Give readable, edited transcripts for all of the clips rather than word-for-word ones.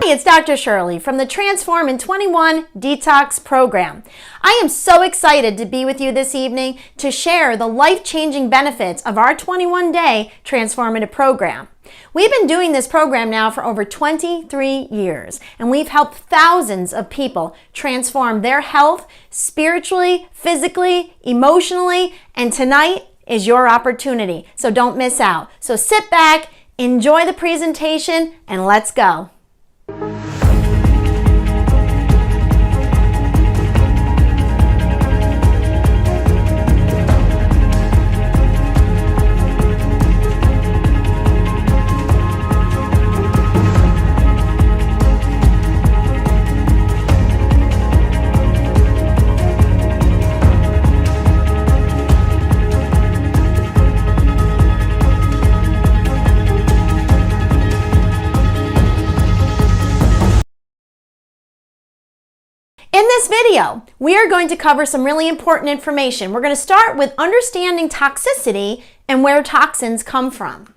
Hi, it's Dr. Shirley from the Transform in 21 Detox program. I am so excited to be with you this evening to share the life-changing benefits of our 21-day transformative program. We've been doing this program now for over 23 years, and we've helped thousands of people transform their health spiritually, physically, emotionally, and tonight is your opportunity, so don't miss out. So sit back, enjoy the presentation, and let's go. In this video, we are going to cover some really important information. We're going to start with understanding toxicity and where toxins come from.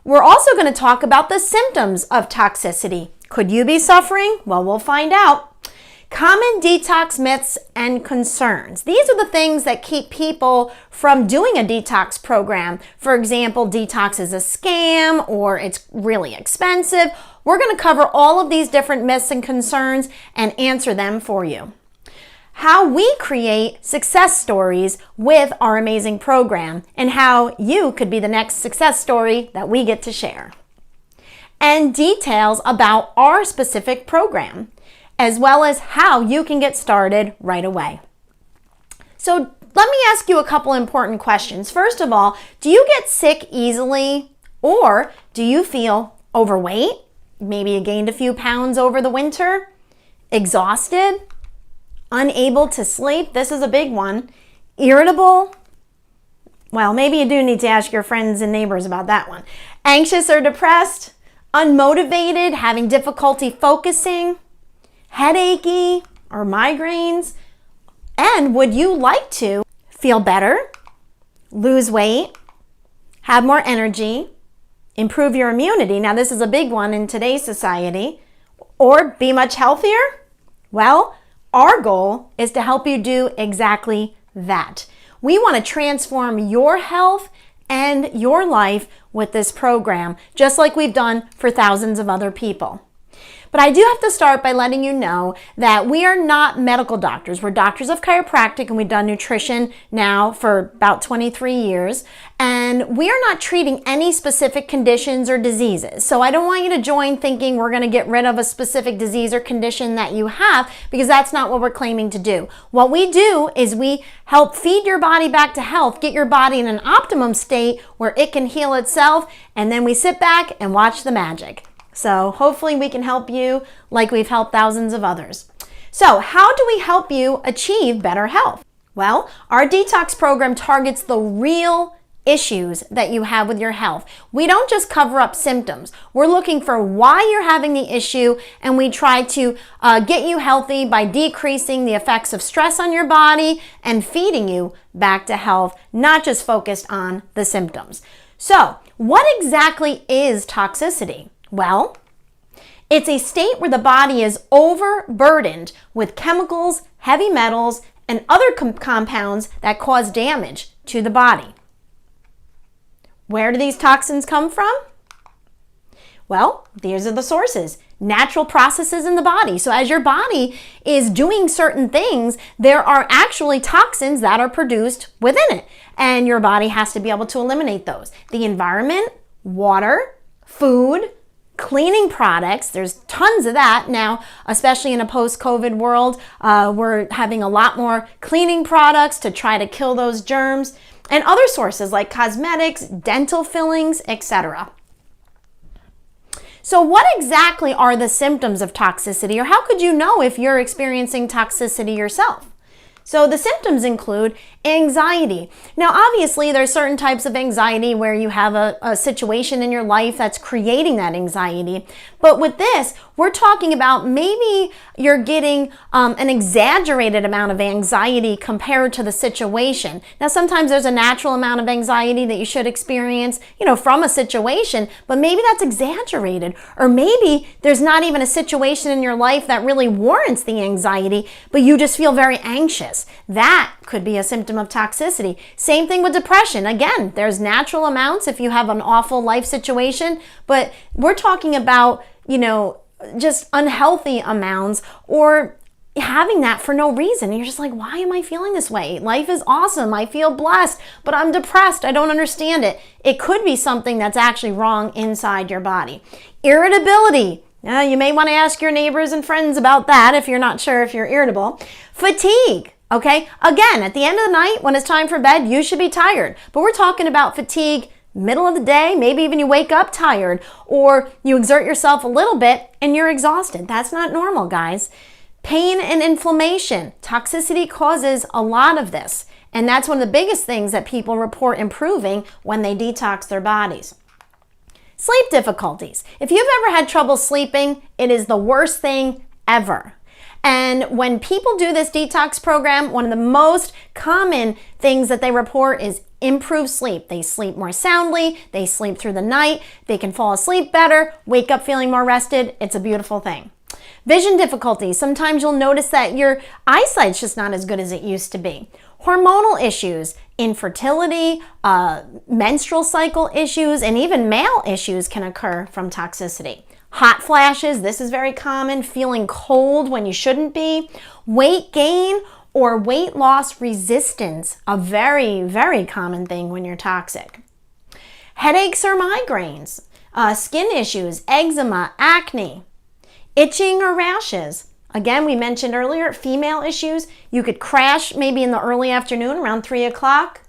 We're also going to talk about the symptoms of toxicity. Could you be suffering? Well, we'll find out. Common detox myths and concerns. These are the things that keep people from doing a detox program. For example, detox is a scam or it's really expensive. We're going to cover all of these different myths and concerns and answer them for you. How we create success stories with our amazing program and how you could be the next success story that we get to share. And details about our specific program, as well as how you can get started right away. So let me ask you a couple important questions. First of all, do you get sick easily, or do you feel overweight? Maybe you gained a few pounds over the winter, exhausted, unable to sleep. This is a big one. Irritable. Well, maybe you do need to ask your friends and neighbors about that one. Anxious or depressed, unmotivated, having difficulty focusing, headachy or migraines. And would you like to feel better, lose weight, have more energy, improve your immunity? Now, this is a big one in today's society. Or be much healthier? Well, our goal is to help you do exactly that. We want to transform your health and your life with this program, just like we've done for thousands of other people. But I do have to start by letting you know that we are not medical doctors. We're doctors of chiropractic, and we've done nutrition now for about 23 years. And we are not treating any specific conditions or diseases. So I don't want you to join thinking we're going to get rid of a specific disease or condition that you have, because that's not what we're claiming to do. What we do is we help feed your body back to health, get your body in an optimum state where it can heal itself, and then we sit back and watch the magic. So hopefully we can help you like we've helped thousands of others. So how do we help you achieve better health? Well, our detox program targets the real issues that you have with your health. We don't just cover up symptoms. We're looking for why you're having the issue, and we try to get you healthy by decreasing the effects of stress on your body and feeding you back to health, not just focused on the symptoms. So what exactly is toxicity? Well, it's a state where the body is overburdened with chemicals, heavy metals, and other compounds that cause damage to the body. Where do these toxins come from? Well, these are the sources. Natural processes in the body. So as your body is doing certain things, there are actually toxins that are produced within it, and your body has to be able to eliminate those. The environment, water, food, cleaning products, there's tons of that now, especially in a post-COVID world. We're having a lot more cleaning products to try to kill those germs, and other sources like cosmetics, dental fillings, etc. So what exactly are the symptoms of toxicity, or how could you know if you're experiencing toxicity yourself? So the symptoms include anxiety. Now, obviously, there's certain types of anxiety where you have a situation in your life that's creating that anxiety. But with this, we're talking about maybe you're getting an exaggerated amount of anxiety compared to the situation. Now, sometimes there's a natural amount of anxiety that you should experience, from a situation, but maybe that's exaggerated. Or maybe there's not even a situation in your life that really warrants the anxiety, but you just feel very anxious. That could be a symptom of toxicity. Same thing with depression. Again, there's natural amounts if you have an awful life situation, but we're talking about, just unhealthy amounts or having that for no reason. And you're just like, why am I feeling this way? Life is awesome. I feel blessed, but I'm depressed. I don't understand it. It could be something that's actually wrong inside your body. Irritability. Now, you may want to ask your neighbors and friends about that if you're not sure if you're irritable. Fatigue. Okay, again, at the end of the night, when it's time for bed, you should be tired. But we're talking about fatigue middle of the day, maybe even you wake up tired, or you exert yourself a little bit and you're exhausted. That's not normal, guys. Pain and inflammation. Toxicity causes a lot of this. And that's one of the biggest things that people report improving when they detox their bodies. Sleep difficulties. If you've ever had trouble sleeping, it is the worst thing ever. And when people do this detox program, one of the most common things that they report is improved sleep. They sleep more soundly, they sleep through the night, they can fall asleep better, wake up feeling more rested. It's a beautiful thing. Vision difficulties. Sometimes you'll notice that your eyesight's just not as good as it used to be. Hormonal issues, infertility, menstrual cycle issues, and even male issues can occur from toxicity. Hot flashes, this is very common. Feeling cold when you shouldn't be. Weight gain or weight loss resistance, a very, very common thing when you're toxic. Headaches or migraines, skin issues, eczema, acne, itching or rashes. Again, we mentioned earlier, female issues. You could crash maybe in the early afternoon around 3 o'clock.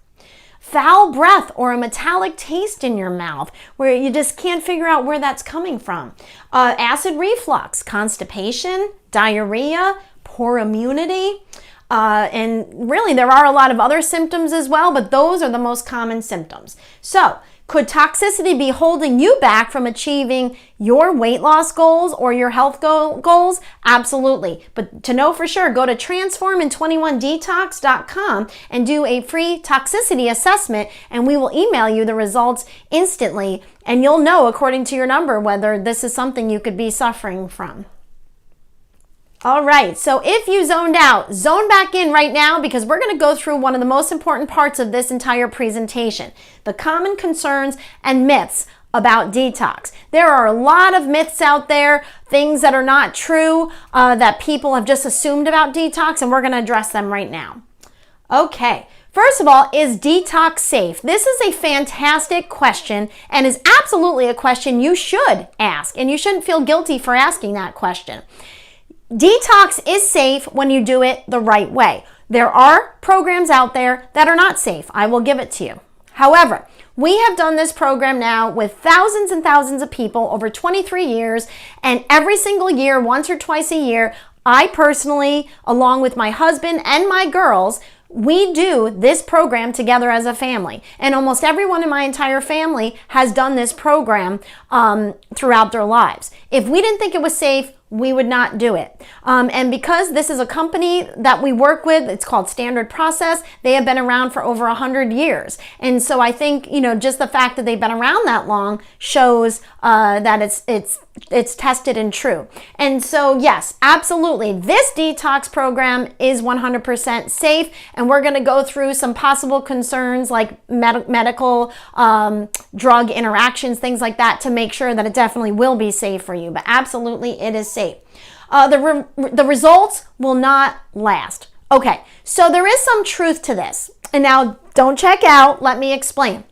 Foul breath or a metallic taste in your mouth where you just can't figure out where that's coming from. Acid reflux, constipation, diarrhea, poor immunity. And really there are a lot of other symptoms as well, but those are the most common symptoms. So, could toxicity be holding you back from achieving your weight loss goals or your health goals? Absolutely. But to know for sure, go to transformin21detox.com and do a free toxicity assessment, and we will email you the results instantly, and you'll know according to your number whether this is something you could be suffering from. All right, so if you zoned out, zone back in right now because we're going to go through one of the most important parts of this entire presentation, the common concerns and myths about detox. There are a lot of myths out there, things that are not true, that people have just assumed about detox, and we're going to address them right now. Okay. First of all, is detox safe? This is a fantastic question and is absolutely a question you should ask, and you shouldn't feel guilty for asking that question. Detox is safe when you do it the right way. There are programs out there that are not safe. I will give it to you. However, we have done this program now with thousands and thousands of people over 23 years, and every single year, once or twice a year, I personally, along with my husband and my girls, we do this program together as a family. And almost everyone in my entire family has done this program throughout their lives. If we didn't think it was safe, we would not do it. And because this is a company that we work with, it's called Standard Process, they have been around for over 100 years. And so I think, just the fact that they've been around that long shows that it's tested and true. And so yes, absolutely, this detox program is 100% safe, and we're going to go through some possible concerns like medical drug interactions, things like that, to make sure that it definitely will be safe for you. But absolutely, it is safe. The results will not last. Okay, so there is some truth to this. And now, don't check out. Let me explain.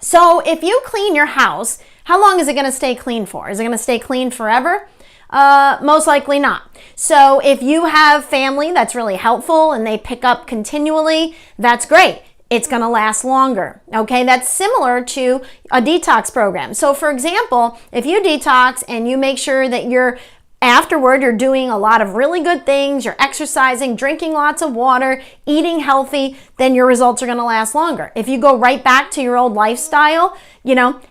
So if you clean your house, how long is it going to stay clean for? Is it going to stay clean forever? Most likely not. So if you have family that's really helpful and they pick up continually, that's great. It's going to last longer. Okay, that's similar to a detox program. So for example, if you detox and you make sure that you're afterward you're doing a lot of really good things, you're exercising, drinking lots of water, eating healthy, then your results are going to last longer. If you go right back to your old lifestyle,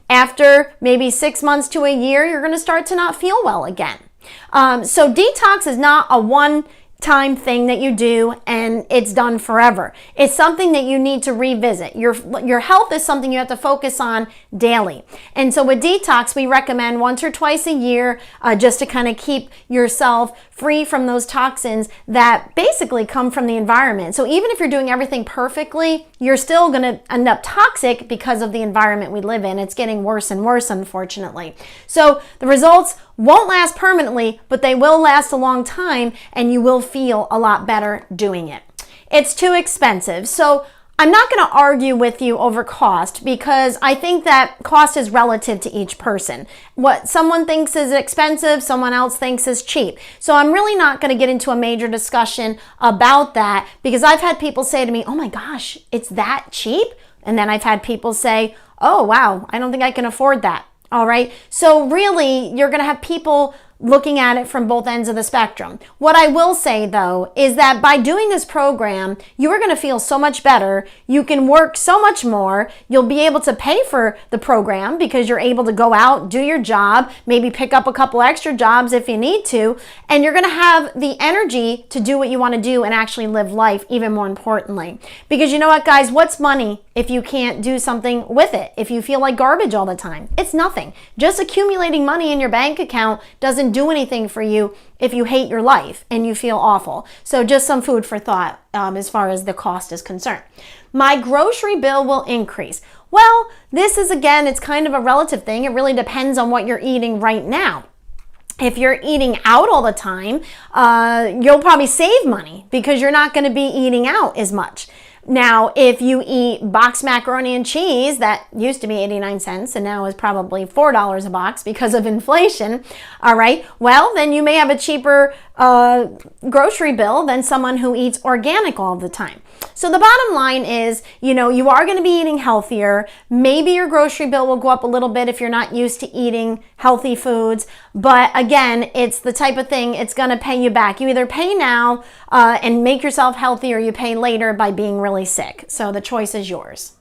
after maybe 6 months to a year, you're going to start to not feel well again. So detox is not a one-time thing that you do and it's done forever. It's something that you need to revisit. Your health is something you have to focus on daily. And so with detox, we recommend once or twice a year just to kind of keep yourself free from those toxins that basically come from the environment. So even if you're doing everything perfectly, you're still going to end up toxic because of the environment we live in. It's getting worse and worse, unfortunately. So the results won't last permanently, but they will last a long time and you will feel a lot better doing it. It's too expensive. So I'm not going to argue with you over cost because I think that cost is relative to each person. What someone thinks is expensive, someone else thinks is cheap. So I'm really not going to get into a major discussion about that because I've had people say to me, oh my gosh, it's that cheap? And then I've had people say, oh wow, I don't think I can afford that. All right. So really, you're going to have people looking at it from both ends of the spectrum. What I will say though is that by doing this program, you are going to feel so much better. You can work so much more. You'll be able to pay for the program because you're able to go out, do your job, maybe pick up a couple extra jobs if you need to, and you're going to have the energy to do what you want to do and actually live life even more importantly. Because you know what, guys, what's money if you can't do something with it? If you feel like garbage all the time, it's nothing. Just accumulating money in your bank account doesn't do anything for you if you hate your life and you feel awful. So just some food for thought as far as the cost is concerned. My grocery bill will increase. Well, this is, again, it's kind of a relative thing. It really depends on what you're eating right now. If you're eating out all the time, you'll probably save money because you're not going to be eating out as much. Now, if you eat boxed macaroni and cheese, that used to be 89 cents and now is probably $4 a box because of inflation, all right, well, then you may have a cheaper grocery bill than someone who eats organic all the time. So the bottom line is, you are going to be eating healthier. Maybe your grocery bill will go up a little bit if you're not used to eating healthy foods. But again, it's the type of thing, it's going to pay you back. You either pay now and make yourself healthy or you pay later by being really sick. So the choice is yours.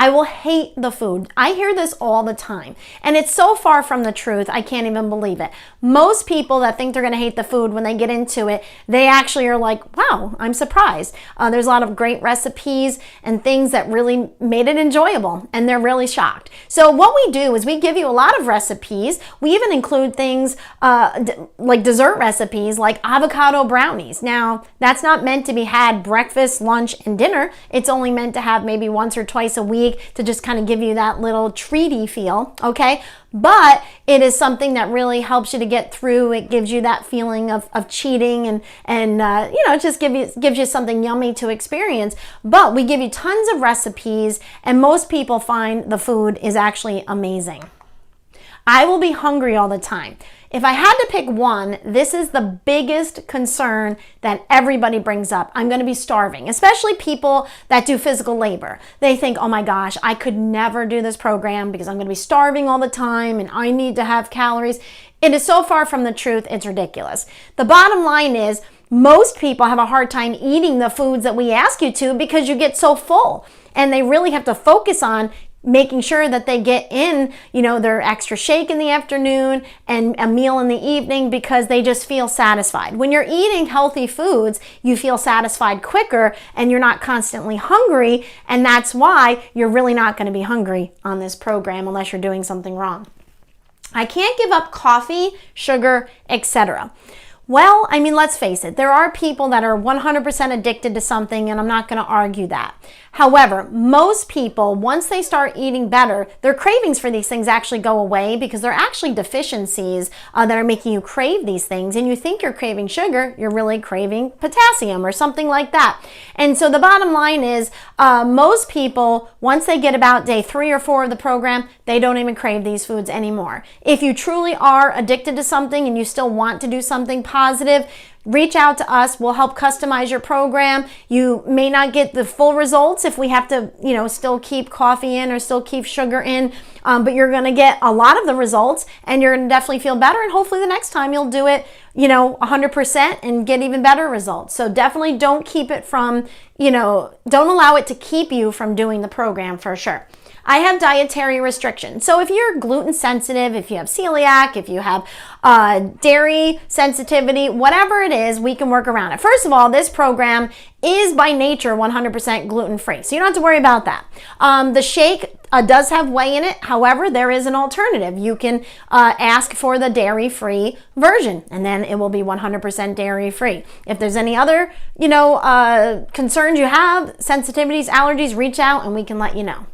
I will hate the food. I hear this all the time, and it's so far from the truth, I can't even believe it. Most people that think they're going to hate the food, when they get into it, they actually are like, wow, I'm surprised. There's a lot of great recipes and things that really made it enjoyable, and they're really shocked. So what we do is we give you a lot of recipes. We even include things like dessert recipes, like avocado brownies. Now, that's not meant to be had breakfast, lunch, and dinner. It's only meant to have maybe once or twice a week to just kind of give you that little treaty feel, okay? But it is something that really helps you to get through. It gives you that feeling of cheating and it just gives you something yummy to experience. But we give you tons of recipes, and most people find the food is actually amazing. I will be hungry all the time. If I had to pick one, this is the biggest concern that everybody brings up. I'm going to be starving, especially people that do physical labor. They think, oh my gosh, I could never do this program because I'm going to be starving all the time and I need to have calories. It is so far from the truth, it's ridiculous. The bottom line is most people have a hard time eating the foods that we ask you to because you get so full, and they really have to focus on making sure that they get in, their extra shake in the afternoon and a meal in the evening because they just feel satisfied. When you're eating healthy foods, you feel satisfied quicker and you're not constantly hungry, and that's why you're really not going to be hungry on this program unless you're doing something wrong. I can't give up coffee, sugar, etc. Well, let's face it, there are people that are 100% addicted to something, and I'm not going to argue that. However, most people, once they start eating better, their cravings for these things actually go away because they're actually deficiencies that are making you crave these things. And you think you're craving sugar, you're really craving potassium or something like that. And so the bottom line is most people, once they get about day 3 or 4 of the program, they don't even crave these foods anymore. If you truly are addicted to something and you still want to do something positive, reach out to us. We'll help customize your program. You may not get the full results if we have to, still keep coffee in or still keep sugar in, but you're going to get a lot of the results, and you're going to definitely feel better. And hopefully the next time you'll do it, 100% and get even better results. So definitely don't keep it from, don't allow it to keep you from doing the program for sure. I have dietary restrictions. So if you're gluten sensitive, if you have celiac, if you have dairy sensitivity, whatever it is, we can work around it. First of all, this program is by nature 100% gluten-free, so you don't have to worry about that. The shake does have whey in it. However, there is an alternative. You can ask for the dairy-free version, and then it will be 100% dairy-free. If there's any other, concerns you have, sensitivities, allergies, reach out and we can let you know.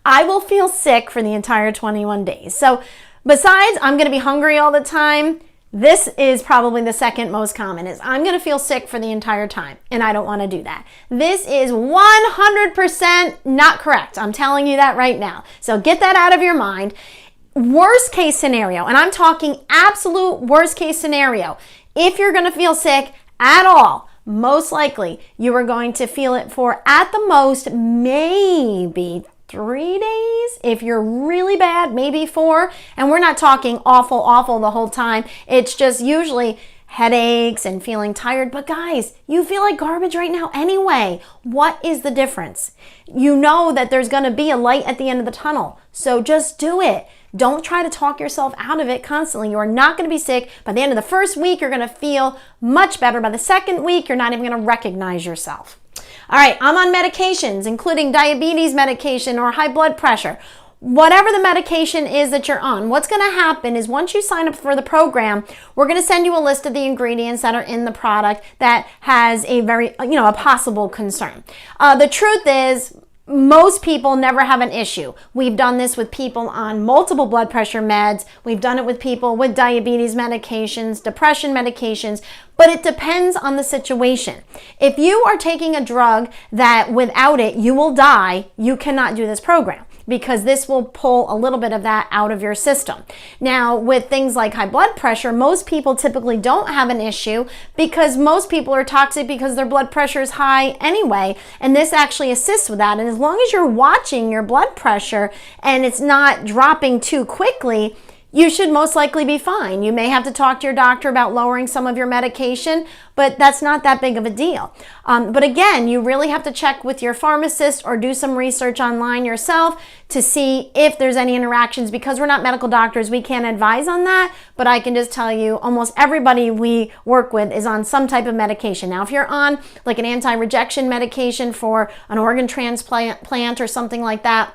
I will feel sick for the entire 21 days. So besides I'm going to be hungry all the time, this is probably the second most common, is I'm going to feel sick for the entire time, and I don't want to do that. This is 100% not correct. I'm telling you that right now. So get that out of your mind. Worst case scenario, and I'm talking absolute worst case scenario, if you're going to feel sick at all, most likely you are going to feel it for at the most maybe 3 days. If you're really bad, maybe 4. And we're not talking awful the whole time. It's just usually headaches and feeling tired. But guys, you feel like garbage right now anyway. What is the difference? You know that there's going to be a light at the end of the tunnel. So just do it. Don't try to talk yourself out of it constantly. You are not going to be sick. By the end of the first week, you're going to feel much better. By the second week, you're not even going to recognize yourself. All right, I'm on medications, including diabetes medication or high blood pressure. Whatever the medication is that you're on, what's going to happen is once you sign up for the program, we're going to send you a list of the ingredients that are in the product that has a very, a possible concern. The truth is, most people never have an issue. We've done this with people on multiple blood pressure meds. We've done it with people with diabetes medications, depression medications, but it depends on the situation. If you are taking a drug that without it you will die, you cannot do this program, because this will pull a little bit of that out of your system. Now, with things like high blood pressure, most people typically don't have an issue because most people are toxic because their blood pressure is high anyway, and this actually assists with that. And as long as you're watching your blood pressure and it's not dropping too quickly, you should most likely be fine. You may have to talk to your doctor about lowering some of your medication, but that's not that big of a deal. But again, you really have to check with your pharmacist or do some research online yourself to see if there's any interactions. Because we're not medical doctors, we can't advise on that, but I can just tell you almost everybody we work with is on some type of medication. Now, if you're on like an anti-rejection medication for an organ transplant or something like that,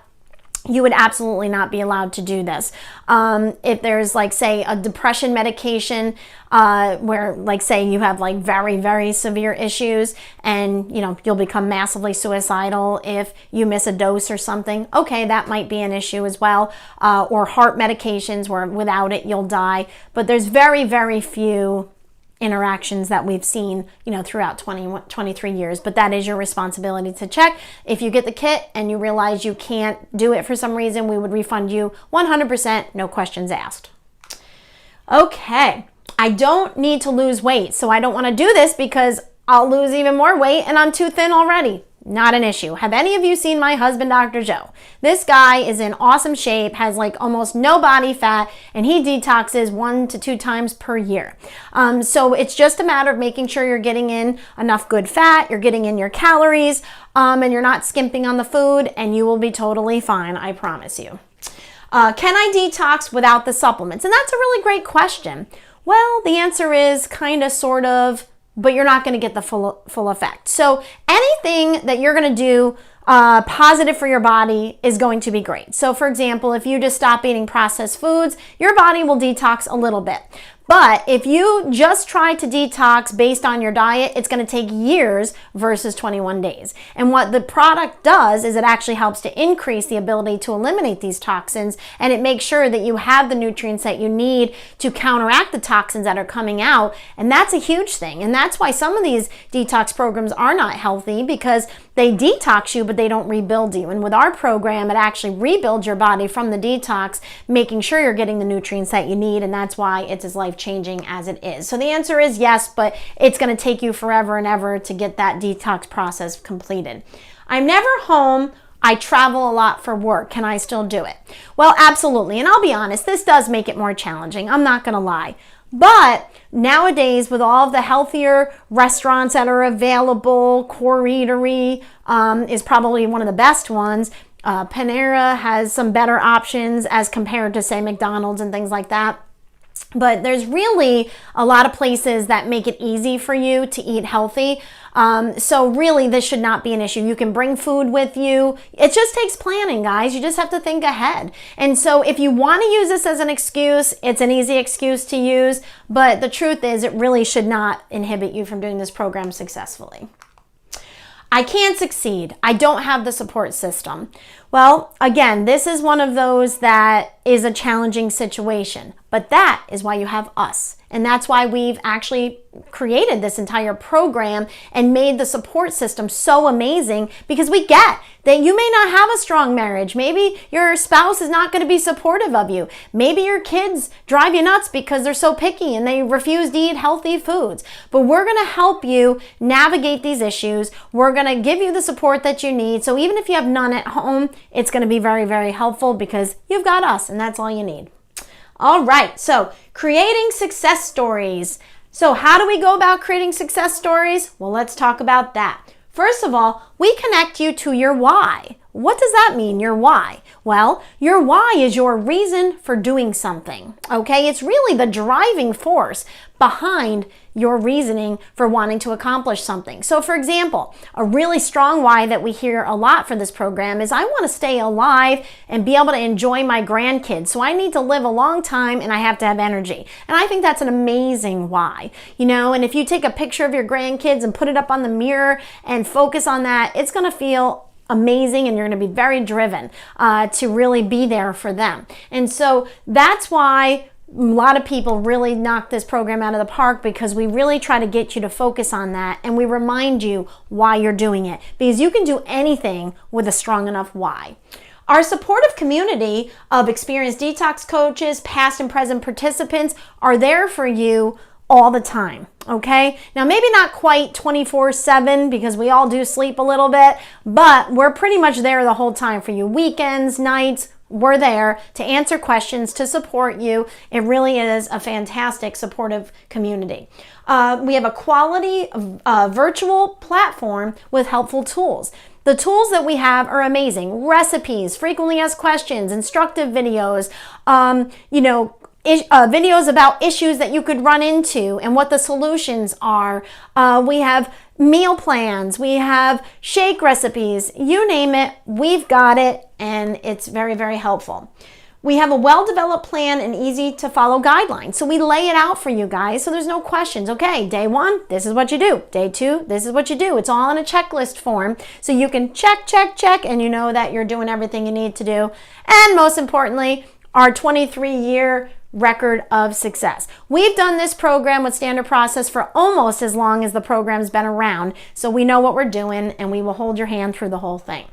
you would absolutely not be allowed to do this. If there's like, say, a depression medication where, like, say you have like very, very severe issues and, you'll become massively suicidal if you miss a dose or something. Okay, that might be an issue as well. Or heart medications where without it you'll die. But there's very, very few interactions that we've seen, throughout 23 years, but that is your responsibility to check. If you get the kit and you realize you can't do it for some reason, we would refund you 100%, no questions asked. Okay, I don't need to lose weight, so I don't want to do this because I'll lose even more weight and I'm too thin already. Not an issue. Have any of you seen my husband, Dr. Joe? This guy is in awesome shape, has like almost no body fat, and he detoxes 1 to 2 times per year. So it's just a matter of making sure you're getting in enough good fat, you're getting in your calories, and you're not skimping on the food, and you will be totally fine, I promise you. Can I detox without the supplements? And that's a really great question. Well, the answer is kind of, sort of, but you're not going to get the full effect. So anything that you're going to do positive for your body is going to be great. So for example, if you just stop eating processed foods, your body will detox a little bit. But if you just try to detox based on your diet, it's going to take years versus 21 days. And what the product does is it actually helps to increase the ability to eliminate these toxins, and it makes sure that you have the nutrients that you need to counteract the toxins that are coming out. And that's a huge thing. And that's why some of these detox programs are not healthy, because they detox you, but they don't rebuild you. And with our program, it actually rebuilds your body from the detox, making sure you're getting the nutrients that you need. And that's why it's as life life-changing as it is. So the answer is yes, but it's going to take you forever and ever to get that detox process completed. I'm never home. I travel a lot for work. Can I still do it? Well, absolutely. And I'll be honest, this does make it more challenging. I'm not going to lie. But nowadays, with all of the healthier restaurants that are available, Core Eatery is probably one of the best ones. Panera has some better options as compared to, say, McDonald's and things like that. But there's really a lot of places that make it easy for you to eat healthy. So really, this should not be an issue. You can bring food with you. It just takes planning, guys. You just have to think ahead. And so if you want to use this as an excuse, it's an easy excuse to use. But the truth is, it really should not inhibit you from doing this program successfully. I can't succeed. I don't have the support system. Well, again, this is one of those that is a challenging situation, but that is why you have us. And that's why we've actually created this entire program and made the support system so amazing, because we get that you may not have a strong marriage. Maybe your spouse is not going to be supportive of you. Maybe your kids drive you nuts because they're so picky and they refuse to eat healthy foods. But we're going to help you navigate these issues. We're going to give you the support that you need. So even if you have none at home, it's going to be very, very helpful because you've got us, and that's all you need. All right, so creating success stories. So how do we go about creating success stories? Well, let's talk about that. First of all, we connect you to your why. What does that mean, your why? Well, your why is your reason for doing something, okay? It's really the driving force behind your reasoning for wanting to accomplish something. So for example, a really strong why that we hear a lot for this program is I want to stay alive and be able to enjoy my grandkids. So I need to live a long time and I have to have energy. And I think that's an amazing why, you know, and if you take a picture of your grandkids and put it up on the mirror and focus on that, it's going to feel amazing and you're going to be very driven to really be there for them. And so that's why a lot of people really knock this program out of the park, because we really try to get you to focus on that and we remind you why you're doing it, because you can do anything with a strong enough why. Our supportive community of experienced detox coaches, past and present participants, are there for you all the time, okay? Now, maybe not quite 24/7 because we all do sleep a little bit, but we're pretty much there the whole time for you. Weekends, nights, we're there to answer questions, to support you. It really is a fantastic supportive community. We have a quality virtual platform with helpful tools. The tools that we have are amazing. Recipes, frequently asked questions, instructive videos, videos about issues that you could run into and what the solutions are. We have meal plans, we have shake recipes, you name it, we've got it, and it's very, very helpful. We have a well-developed plan and easy to follow guidelines. So we lay it out for you guys so there's no questions. Okay, day 1, this is what you do. Day 2, this is what you do. It's all in a checklist form. So you can check, check, check, and you know that you're doing everything you need to do. And most importantly, our 23-year record of success. We've done this program with Standard Process for almost as long as the program's been around, so we know what we're doing and we will hold your hand through the whole thing.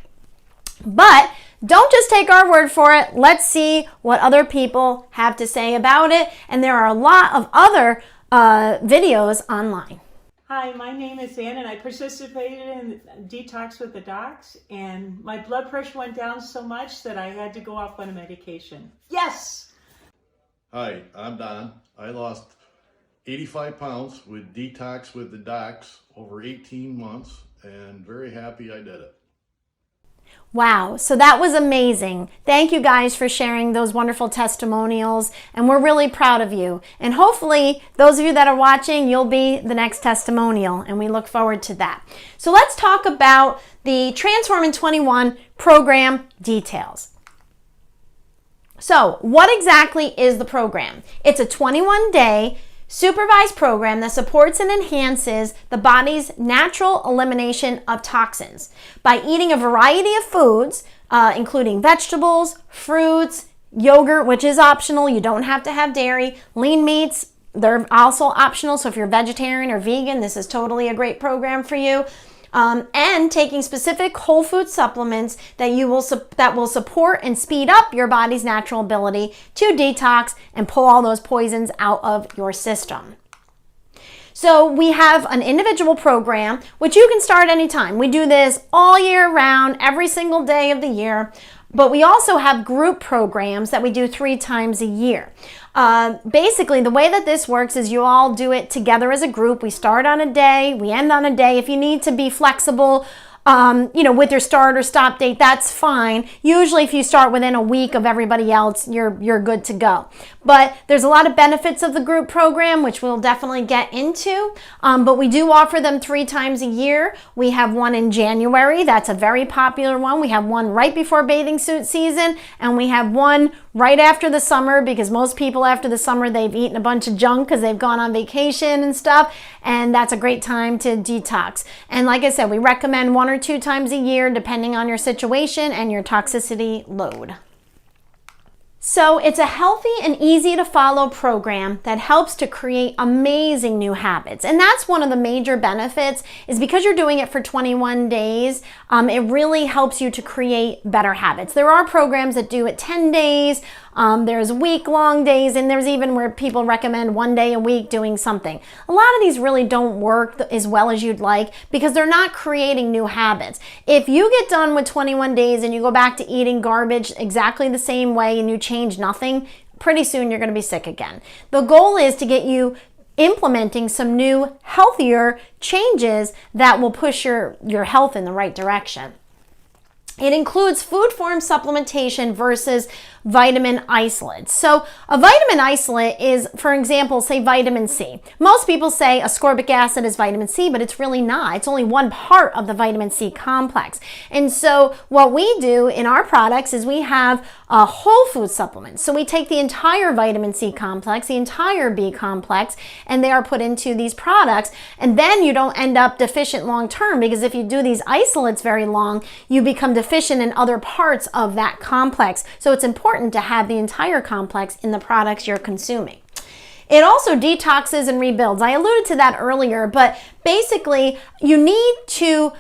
But don't just take our word for it. Let's see what other people have to say about it, and there are a lot of other videos online. Hi, my name is Ann and I participated in Detox with the Docs, and my blood pressure went down so much that I had to go off on a medication. Yes! Hi, I'm Don. I lost 85 pounds with Detox with the Docs over 18 months, and very happy I did it. Wow, so that was amazing. Thank you guys for sharing those wonderful testimonials, and we're really proud of you. And hopefully, those of you that are watching, you'll be the next testimonial, and we look forward to that. So let's talk about the Transform in 21 program details. So what exactly is the program? It's a 21-day supervised program that supports and enhances the body's natural elimination of toxins by eating a variety of foods, including vegetables, fruits, yogurt, which is optional. You don't have to have dairy. Lean meats, they're also optional. So if you're vegetarian or vegan, this is totally a great program for you. and taking specific whole food supplements that will support and speed up your body's natural ability to detox and pull all those poisons out of your system. So we have an individual program, which you can start anytime. We do this all year round, every single day of the year. But we also have group programs that we do 3 times a year. Basically, the way that this works is you all do it together as a group. We start on a day, we end on a day. If you need to be flexible, with your start or stop date, that's fine. Usually if you start within a week of everybody else, you're good to go. But there's a lot of benefits of the group program, which we'll definitely get into. But we do offer them 3 times a year. We have one in January. That's a very popular one. We have one right before bathing suit season, and we have one right after the summer, because most people after the summer, they've eaten a bunch of junk because they've gone on vacation and stuff, and that's a great time to detox. And like I said, we recommend 1 or 2 times a year depending on your situation and your toxicity load. So it's a healthy and easy to follow program that helps to create amazing new habits. And that's one of the major benefits, is because you're doing it for 21 days, it really helps you to create better habits. There are programs that do it 10 days, there's week-long days, and there's even where people recommend 1 day a week doing something. A lot of these really don't work as well as you'd like because they're not creating new habits. If you get done with 21 days and you go back to eating garbage exactly the same way and you change nothing, pretty soon you're going to be sick again. The goal is to get you implementing some new, healthier changes that will push your health in the right direction. It includes food form supplementation versus vitamin isolates. So a vitamin isolate is, for example, say vitamin C. Most people say ascorbic acid is vitamin C, but it's really not. It's only one part of the vitamin C complex. And so what we do in our products is we have a whole food supplement. So we take the entire vitamin C complex, the entire B complex, and they are put into these products. And then you don't end up deficient long term, because if you do these isolates very long, you become deficient in other parts of that complex. So it's important to have the entire complex in the products you're consuming. It also detoxes and rebuilds. I alluded to that earlier, but basically you need to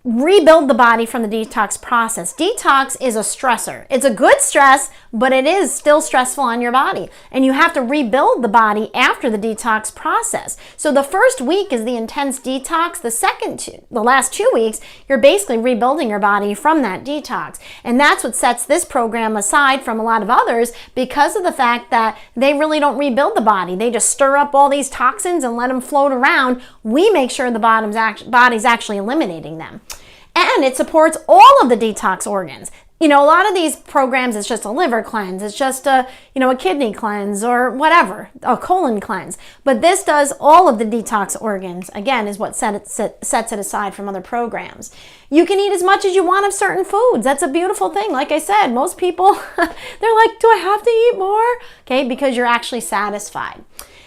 rebuild the body from the detox process. Detox is a stressor. It's a good stress, but it is still stressful on your body. And you have to rebuild the body after the detox process. So the first week is the intense detox. The last 2 weeks, you're basically rebuilding your body from that detox. And that's what sets this program aside from a lot of others, because of the fact that they really don't rebuild the body. They just stir up all these toxins and let them float around. We make sure the body's actually eliminating them. And it supports all of the detox organs. A lot of these programs, it's just a liver cleanse, it's just a kidney cleanse or whatever, a colon cleanse. But this does all of the detox organs, again, is what sets it aside from other programs. You can eat as much as you want of certain foods. That's a beautiful thing. Like I said, most people, they're like, do I have to eat more? Okay, because you're actually satisfied.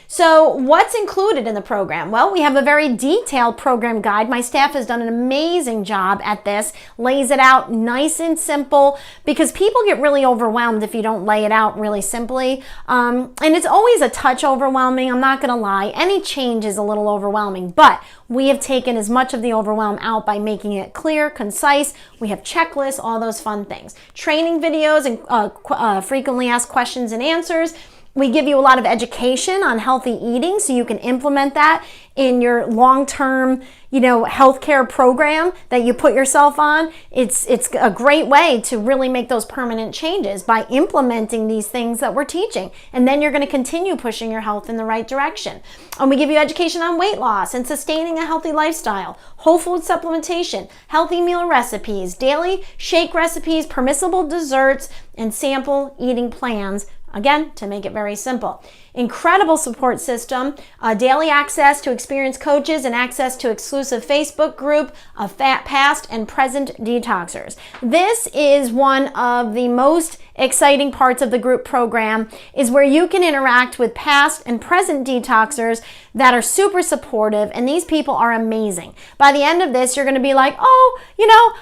So what's included in the program? Well, we have a very detailed program guide. My staff has done an amazing job at this, lays it out nice and simple, because people get really overwhelmed if you don't lay it out really simply. And it's always a touch overwhelming, I'm not gonna lie. Any change is a little overwhelming, but we have taken as much of the overwhelm out by making it clear, concise. We have checklists, all those fun things. Training videos and frequently asked questions and answers. We give you a lot of education on healthy eating so you can implement that in your long-term, healthcare program that you put yourself on. It's a great way to really make those permanent changes by implementing these things that we're teaching. And then you're going to continue pushing your health in the right direction. And we give you education on weight loss and sustaining a healthy lifestyle, whole food supplementation, healthy meal recipes, daily shake recipes, permissible desserts, and sample eating plans. Again, to make it very simple. Incredible support system, daily access to experienced coaches and access to exclusive Facebook group of past and present detoxers. This is one of the most exciting parts of the group program, is where you can interact with past and present detoxers that are super supportive, and these people are amazing. By the end of this, you're going to be like, oh,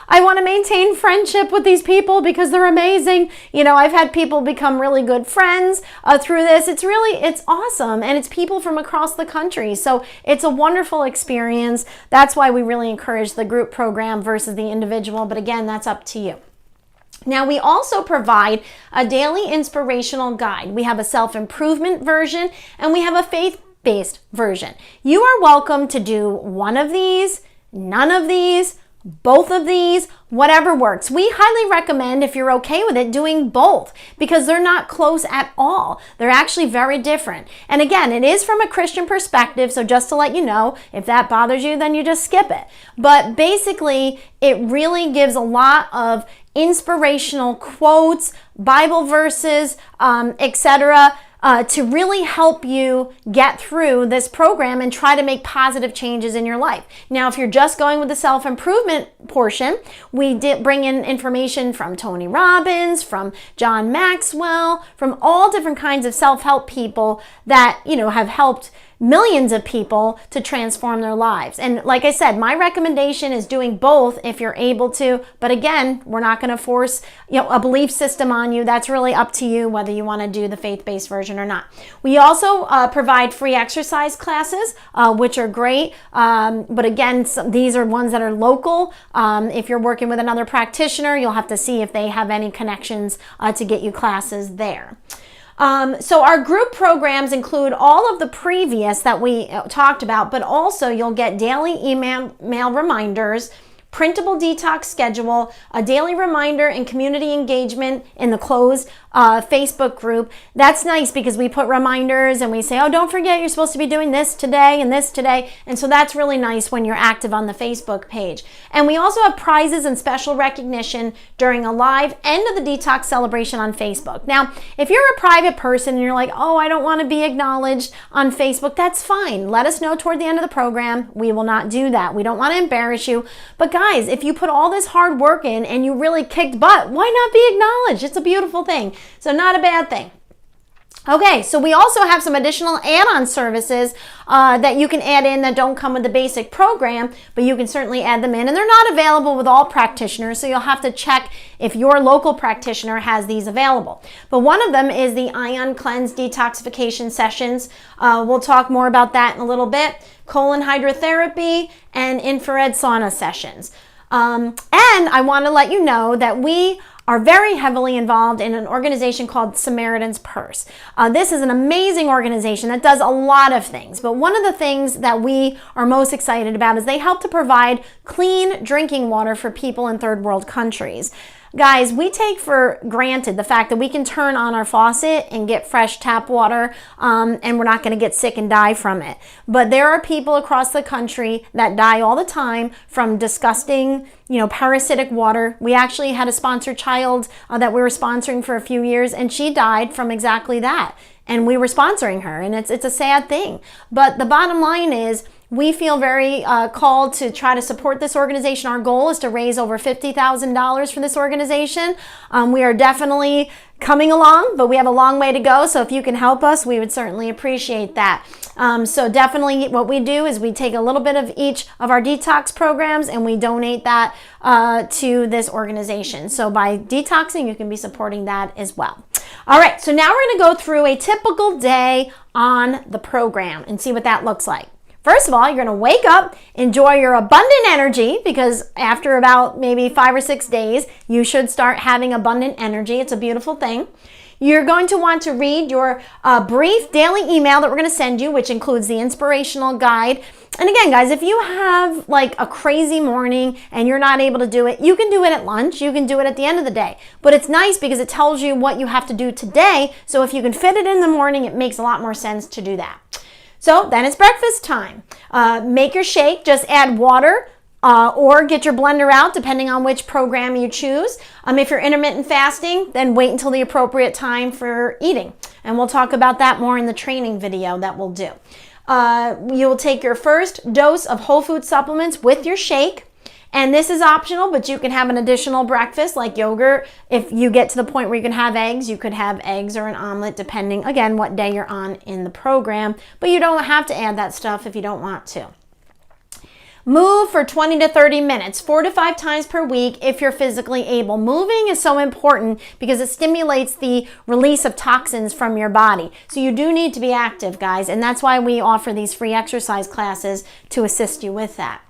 I want to maintain friendship with these people because they're amazing. I've had people become really good friends through this. It's awesome, and it's people from across the country. So it's a wonderful experience. That's why we really encourage the group program versus the individual. But again, that's up to you. Now, we also provide a daily inspirational guide. We have a self-improvement version, and we have a faith-based version. You are welcome to do one of these, none of these, both of these, whatever works. We highly recommend, if you're okay with it, doing both, because they're not close at all. They're actually very different. And again, it is from a Christian perspective, so just to let you know, if that bothers you, then you just skip it. But basically, it really gives a lot of inspirational quotes, Bible verses, etc., to really help you get through this program and try to make positive changes in your life. Now, if you're just going with the self-improvement portion, we did bring in information from Tony Robbins, from John Maxwell, from all different kinds of self-help people that, have helped millions of people to transform their lives. And like I said, my recommendation is doing both if you're able to. But again, we're not going to force a belief system on you. That's really up to you whether you want to do the faith-based version or not. We also provide free exercise classes, which are great. But again, these are ones that are local. If you're working with another practitioner, you'll have to see if they have any connections to get you classes there. So our group programs include all of the previous that we talked about, but also you'll get daily email reminders, printable detox schedule, a daily reminder, and community engagement in the closed Facebook group. That's nice because we put reminders and we say, oh, don't forget you're supposed to be doing this today and this today. And so that's really nice when you're active on the Facebook page. And we also have prizes and special recognition during a live end of the detox celebration on Facebook. Now, if you're a private person and you're like, oh, I don't want to be acknowledged on Facebook, that's fine. Let us know toward the end of the program. We will not do that. We don't want to embarrass you. But guys, if you put all this hard work in and you really kicked butt, why not be acknowledged? It's a beautiful thing. So not a bad thing. Okay, so we also have some additional add-on services that you can add in that don't come with the basic program, but you can certainly add them in. And they're not available with all practitioners, so you'll have to check if your local practitioner has these available. But one of them is the Ion Cleanse Detoxification Sessions. We'll talk more about that in a little bit. Colon hydrotherapy and infrared sauna sessions. And I want to let you know that we are very heavily involved in an organization called Samaritan's Purse. This is an amazing organization that does a lot of things, but one of the things that we are most excited about is they help to provide clean drinking water for people in third world countries. Guys, we take for granted the fact that we can turn on our faucet and get fresh tap water, and we're not going to get sick and die from it. But there are people across the country that die all the time from disgusting, parasitic water. We actually had a sponsored child that we were sponsoring for a few years, and she died from exactly that. And we were sponsoring her, and it's a sad thing. But the bottom line is, we feel very called to try to support this organization. Our goal is to raise over $50,000 for this organization. We are definitely coming along, but we have a long way to go. So if you can help us, we would certainly appreciate that. So definitely what we do is we take a little bit of each of our detox programs and we donate that to this organization. So by detoxing, you can be supporting that as well. All right, so now we're going to go through a typical day on the program and see what that looks like. First of all, you're going to wake up, enjoy your abundant energy, because after about maybe 5 or 6 days, you should start having abundant energy. It's a beautiful thing. You're going to want to read your brief daily email that we're going to send you, which includes the inspirational guide. And again, guys, if you have like a crazy morning and you're not able to do it, you can do it at lunch. You can do it at the end of the day. But it's nice because it tells you what you have to do today. So if you can fit it in the morning, it makes a lot more sense to do that. So then it's breakfast time. Make your shake. Just add water or get your blender out depending on which program you choose. If you're intermittent fasting, then wait until the appropriate time for eating. And we'll talk about that more in the training video that we'll do. You'll take your first dose of whole food supplements with your shake. And this is optional, but you can have an additional breakfast like yogurt. If you get to the point where you can have eggs, you could have eggs or an omelet depending, again, what day you're on in the program. But you don't have to add that stuff if you don't want to. Move for 20 to 30 minutes, 4 to 5 times per week if you're physically able. Moving is so important because it stimulates the release of toxins from your body. So you do need to be active, guys, and that's why we offer these free exercise classes to assist you with that.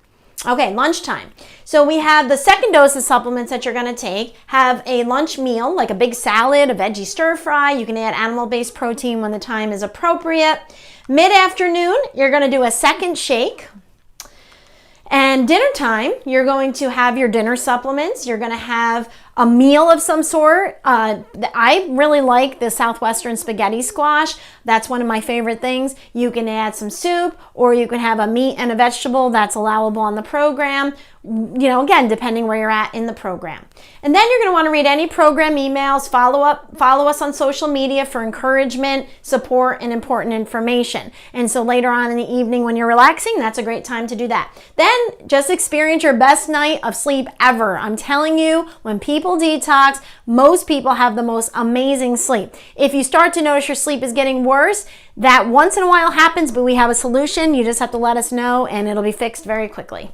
Okay, lunchtime. So we have the second dose of supplements that you're going to take. Have a lunch meal, like a big salad, a veggie stir fry. You can add animal-based protein when the time is appropriate. Mid-afternoon, you're going to do a second shake. And dinner time, you're going to have your dinner supplements. You're going to have a meal of some sort. I really like the Southwestern spaghetti squash. That's one of my favorite things. You can add some soup, or you can have a meat and a vegetable. That's allowable on the program. You know, again, depending where you're at in the program. And then you're going to want to read any program emails, follow us on social media for encouragement, support, and important information. And so later on in the evening when you're relaxing, that's a great time to do that. Then just experience your best night of sleep ever. I'm telling you, when people detox, most people have the most amazing sleep. If you start to notice your sleep is getting worse, that once in a while happens, but we have a solution. You just have to let us know and it'll be fixed very quickly.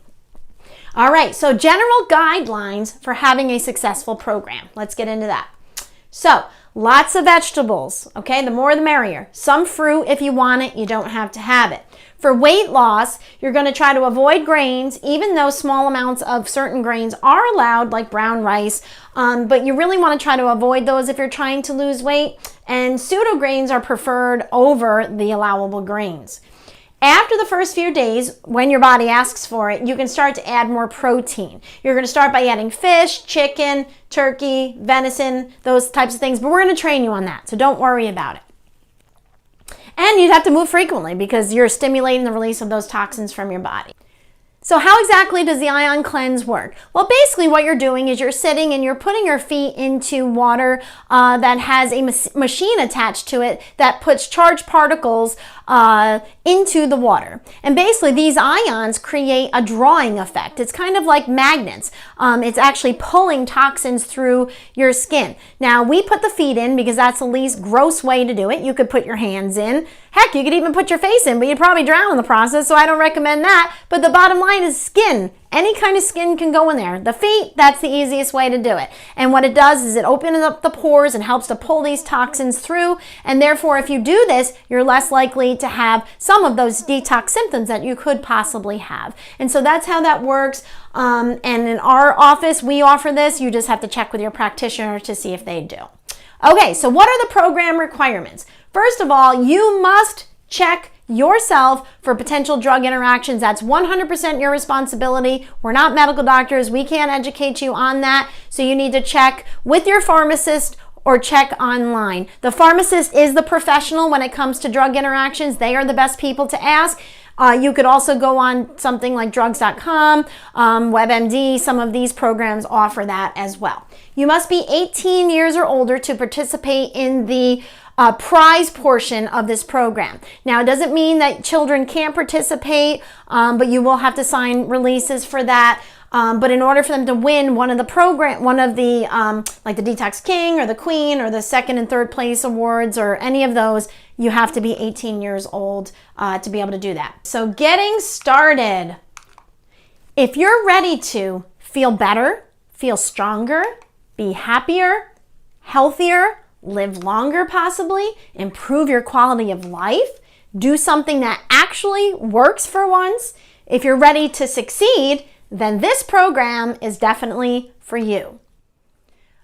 All right, so general guidelines for having a successful program. Let's get into that. So, lots of vegetables, okay? The more the merrier. Some fruit if you want it, you don't have to have it. For weight loss, you're going to try to avoid grains, even though small amounts of certain grains are allowed, like brown rice, but you really want to try to avoid those if you're trying to lose weight, and pseudo grains are preferred over the allowable grains. After the first few days, when your body asks for it, you can start to add more protein. You're going to start by adding fish, chicken, turkey, venison, those types of things, but we're going to train you on that, so don't worry about it. And you'd have to move frequently because you're stimulating the release of those toxins from your body. So how exactly does the ion cleanse work? Well, basically what you're doing is you're sitting and you're putting your feet into water that has a machine attached to it that puts charged particles into the water. And basically these ions create a drawing effect. It's kind of like magnets. It's actually pulling toxins through your skin. Now we put the feet in because that's the least gross way to do it. You could put your hands in. Heck, you could even put your face in, but you'd probably drown in the process, so I don't recommend that. But the bottom line is skin. Any kind of skin can go in there. The feet, that's the easiest way to do it. And what it does is it opens up the pores and helps to pull these toxins through. And therefore, if you do this, you're less likely to have some of those detox symptoms that you could possibly have. And so that's how that works. And in our office, we offer this. You just have to check with your practitioner to see if they do. Okay, so what are the program requirements? First of all, you must check yourself for potential drug interactions. That's 100% your responsibility. We're not medical doctors. We can't educate you on that. So you need to check with your pharmacist or check online. The pharmacist is the professional when it comes to drug interactions. They are the best people to ask. You could also go on something like drugs.com, WebMD. Some of these programs offer that as well. You must be 18 years or older to participate in the prize portion of this program. Now, it doesn't mean that children can't participate, but you will have to sign releases for that. But in order for them to win one of the like the Detox King or the Queen or the second and third place awards or any of those, you have to be 18 years old to be able to do that. So getting started. If you're ready to feel better, feel stronger, be happier, healthier, live longer possibly, improve your quality of life, do something that actually works for once, if you're ready to succeed, then this program is definitely for you.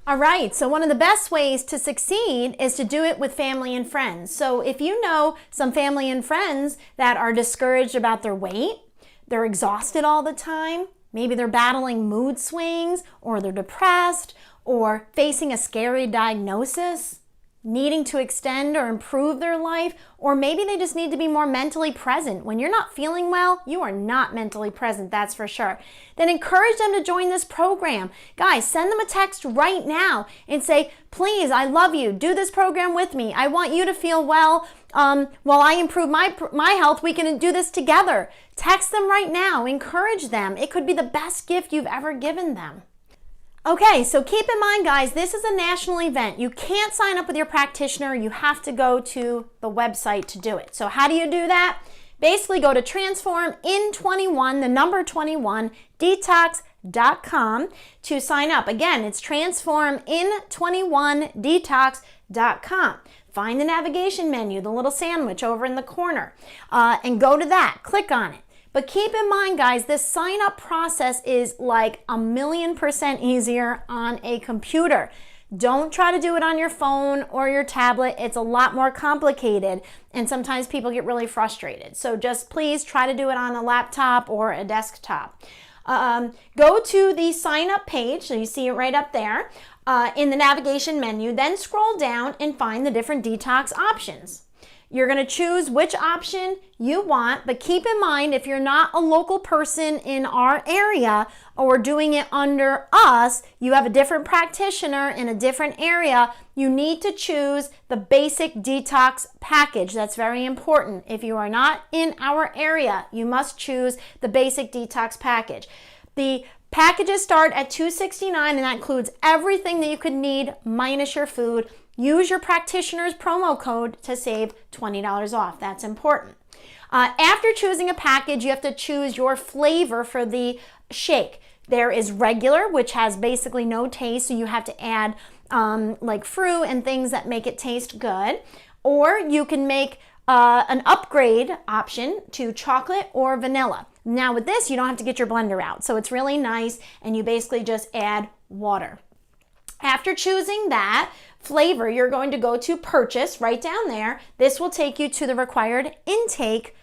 All right, so one of the best ways to succeed is to do it with family and friends. So if you know some family and friends that are discouraged about their weight, they're exhausted all the time, maybe they're battling mood swings, or they're depressed, or facing a scary diagnosis, needing to extend or improve their life, or maybe they just need to be more mentally present. When you're not feeling well, you are not mentally present, that's for sure. Then encourage them to join this program. Guys, send them a text right now and say, please, I love you. Do this program with me. I want you to feel well. While I improve my health, we can do this together. Text them right now. Encourage them. It could be the best gift you've ever given them. Okay, so keep in mind, guys, this is a national event. You can't sign up with your practitioner. You have to go to the website to do it. So how do you do that? Basically, go to transformin21, the number 21, detox.com to sign up. Again, it's transformin21detox.com. Find the navigation menu, the little sandwich over in the corner, and go to that. Click on it. But keep in mind, guys, this sign up process is like 1,000,000% easier on a computer. Don't try to do it on your phone or your tablet. It's a lot more complicated, and sometimes people get really frustrated. So just please try to do it on a laptop or a desktop. Go to the sign up page, so you see it right up there in the navigation menu. Then scroll down and find the different detox options. You're going to choose which option you want, but keep in mind, if you're not a local person in our area or doing it under us, you have a different practitioner in a different area, you need to choose the basic detox package. That's very important. If you are not in our area, you must choose the basic detox package. The packages start at $269, and that includes everything that you could need minus your food. Use your practitioner's promo code to save $20 off. That's important. After choosing a package, you have to choose your flavor for the shake. There is regular, which has basically no taste, so you have to add like fruit and things that make it taste good. Or you can make an upgrade option to chocolate or vanilla. Now with this, you don't have to get your blender out, so it's really nice, and you basically just add water. After choosing that flavor, you're going to go to purchase right down there. This will take you to the required intake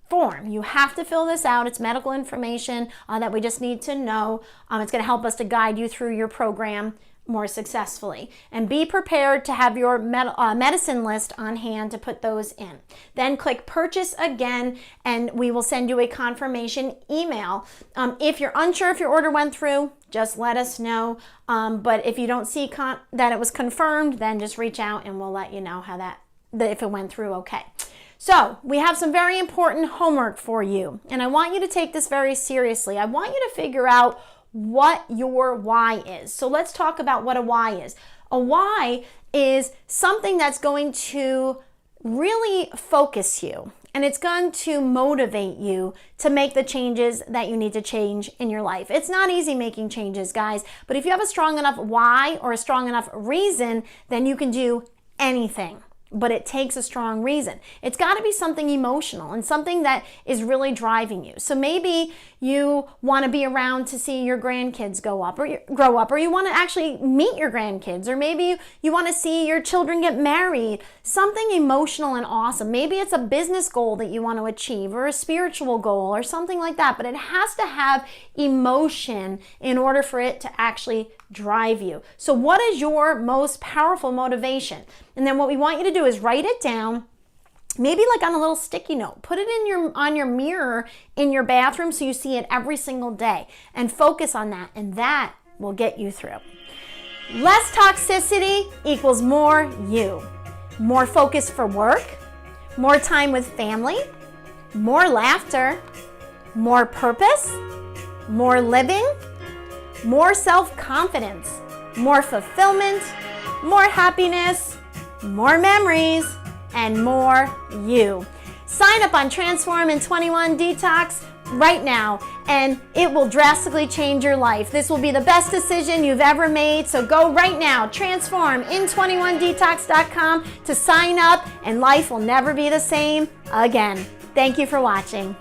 form. You have to fill this out. It's medical information that we just need to know. It's going to help us to guide you through your program more successfully. And be prepared to have your medicine list on hand to put those in. Then click purchase again, and we will send you a confirmation email. If you're unsure if your order went through, just let us know. But if you don't see that it was confirmed, then just reach out and we'll let you know how if it went through okay. So we have some very important homework for you, and I want you to take this very seriously. I want you to figure out what your why is. So let's talk about what a why is. A why is something that's going to really focus you, and it's going to motivate you to make the changes that you need to change in your life. It's not easy making changes, guys, but if you have a strong enough why or a strong enough reason, then you can do anything. But it takes a strong reason. It's got to be something emotional and something that is really driving you. So maybe you want to be around to see your grandkids grow up, or you want to actually meet your grandkids, or maybe you want to see your children get married. Something emotional and awesome. Maybe it's a business goal that you want to achieve, or a spiritual goal, or something like that. But it has to have emotion in order for it to actually drive you. So what is your most powerful motivation? And then what we want you to do is write it down, maybe like on a little sticky note. Put it on your mirror in your bathroom so you see it every single day, and focus on that, and that will get you through. Less toxicity equals more you. More focus for work, more time with family, more laughter, more purpose, more living, more self-confidence, more fulfillment, more happiness, more memories, and more you. Sign up on Transformin21 Detox right now, and it will drastically change your life. This will be the best decision you've ever made, so go right now, transformin21detox.com to sign up, and life will never be the same again. Thank you for watching.